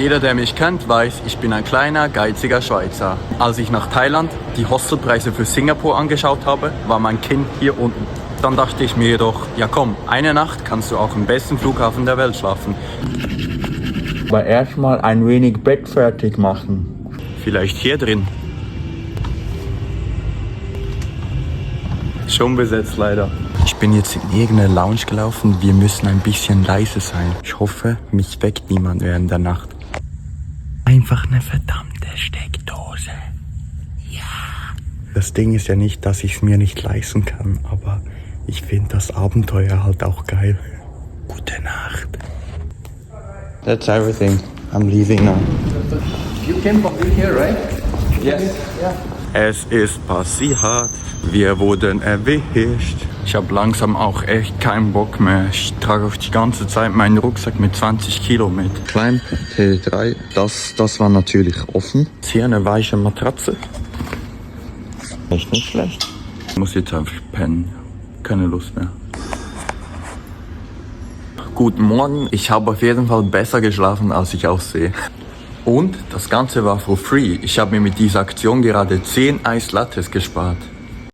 Jeder, der mich kennt, weiß, ich bin ein kleiner, geiziger Schweizer. Als ich nach Thailand die Hostelpreise für Singapur angeschaut habe, war mein Kinn hier unten. Dann dachte ich mir jedoch, ja komm, eine Nacht kannst du auch im besten Flughafen der Welt schlafen. Aber erstmal ein wenig Bett fertig machen. Vielleicht hier drin. Schon besetzt leider. Ich bin jetzt in irgendeine Lounge gelaufen. Wir müssen ein bisschen leise sein. Ich hoffe, mich weckt niemand während der Nacht. Einfach eine verdammte Steckdose. Ja. Das Ding ist ja nicht, dass ich es mir nicht leisten kann, aber ich finde das Abenteuer halt auch geil. Gute Nacht. That's everything. I'm leaving now. You came from here, right? Yes. Yeah. Es ist passiert. Wir wurden erwischt. Ich habe langsam auch echt keinen Bock mehr. Ich trage auch die ganze Zeit meinen Rucksack mit 20 Kilo mit. Klein T3, das war natürlich offen. Hier eine weiche Matratze. Echt nicht schlecht. Ich muss jetzt einfach pennen. Keine Lust mehr. Guten Morgen. Ich habe auf jeden Fall besser geschlafen, als ich aussehe. Und das Ganze war for free. Ich habe mir mit dieser Aktion gerade 10 Eislattes gespart.